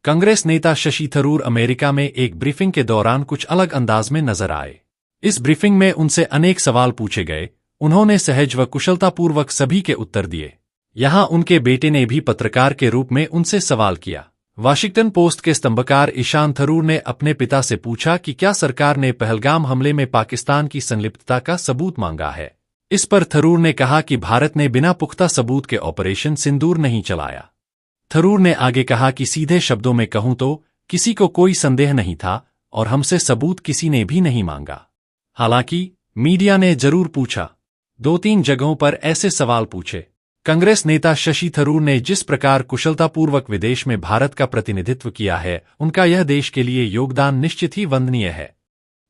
कांग्रेस नेता शशि थरूर अमेरिका में एक ब्रीफिंग के दौरान कुछ अलग अंदाज में नजर आए। इस ब्रीफिंग में उनसे अनेक सवाल पूछे गए। उन्होंने सहज व कुशलतापूर्वक सभी के उत्तर दिए। यहां उनके बेटे ने भी पत्रकार के रूप में उनसे सवाल किया। वाशिंगटन पोस्ट के स्तंभकार ईशान थरूर ने अपने पिता से पूछा कि क्या सरकार ने पहलगाम हमले में पाकिस्तान की संलिप्तता का सबूत मांगा है। इस पर थरूर ने कहा कि भारत ने बिना पुख्ता सबूत के ऑपरेशन सिंदूर नहीं चलाया। थरूर ने आगे कहा कि सीधे शब्दों में कहूं तो किसी को कोई संदेह नहीं था और हमसे सबूत किसी ने भी नहीं मांगा। हालांकि मीडिया ने जरूर पूछा। 2-3 जगहों पर ऐसे सवाल पूछे। कांग्रेस नेता शशि थरूर ने जिस प्रकार कुशलतापूर्वक विदेश में भारत का प्रतिनिधित्व किया है, उनका यह देश के लिए योगदान निश्चित ही वंदनीय है।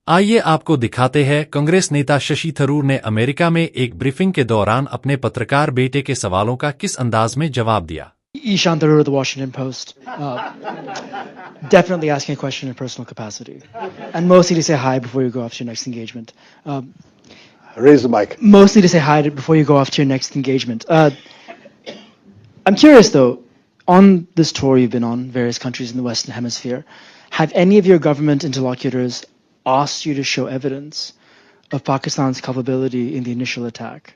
आइए आपको दिखाते हैं कांग्रेस नेता शशि थरूर ने अमेरिका में एक ब्रीफिंग के दौरान अपने पत्रकार बेटे के सवालों का किस अंदाज में जवाब दिया। Ishan Tharoor of the Washington Post, definitely asking a question in a personal capacity, and mostly to say hi before you go off to your next engagement. Raise the mic. Mostly to say hi before you go off to your next engagement. I'm curious though, on this tour you've been on, various countries in the Western Hemisphere, have any of your government interlocutors asked you to show evidence of Pakistan's culpability in the initial attack?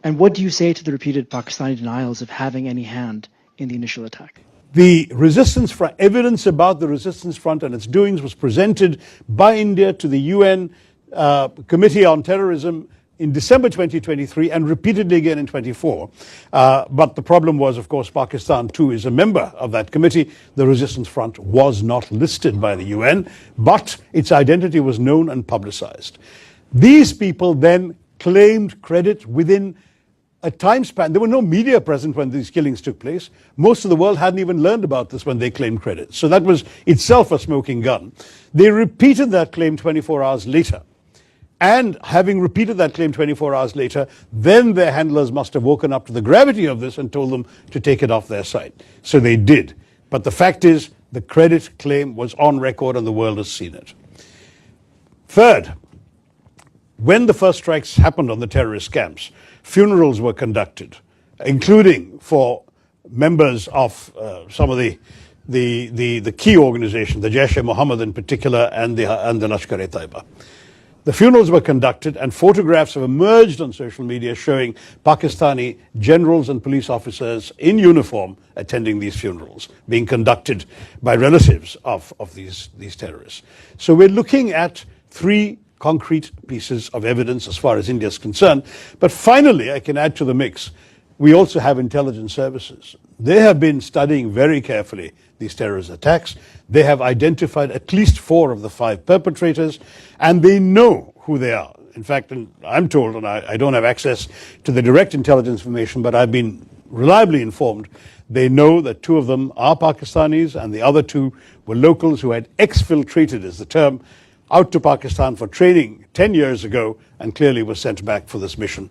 And what do you say to the repeated Pakistani denials of having any hand in the initial attack? The resistance front, evidence about the resistance front and its doings was presented by India to the UN Committee on Terrorism in December 2023 and repeatedly again in 24. But the problem was, of course, Pakistan too is a member of that committee. The resistance front was not listed by the UN, but its identity was known and publicized. These people then claimed credit within a time span. There were no media present when these killings took place. Most of the world hadn't even learned about this when they claimed credit. So that was itself a smoking gun. They repeated that claim 24 hours later. And having repeated that claim 24 hours later, then their handlers must have woken up to the gravity of this and told them to take it off their site. So they did. But the fact is, the credit claim was on record and the world has seen it. Third, when the first strikes happened on the terrorist camps, funerals were conducted, including for members of some of the key organizations, the Jaish-e-Mohammed in particular, and the Lashkar-e-Taiba. The funerals were conducted, and photographs have emerged on social media showing Pakistani generals and police officers in uniform attending these funerals, being conducted by relatives of these terrorists. So we're looking at 3 concrete pieces of evidence as far as India is concerned. But finally, I can add to the mix, we also have intelligence services. They have been studying very carefully these terrorist attacks. They have identified at least 4 of the 5 perpetrators, and they know who they are. In fact, I'm told, and I don't have access to the direct intelligence information, but I've been reliably informed, they know that 2 of them are Pakistanis and the other 2 were locals who had exfiltrated, is the term, out to Pakistan for training 10 years ago and clearly was sent back for this mission.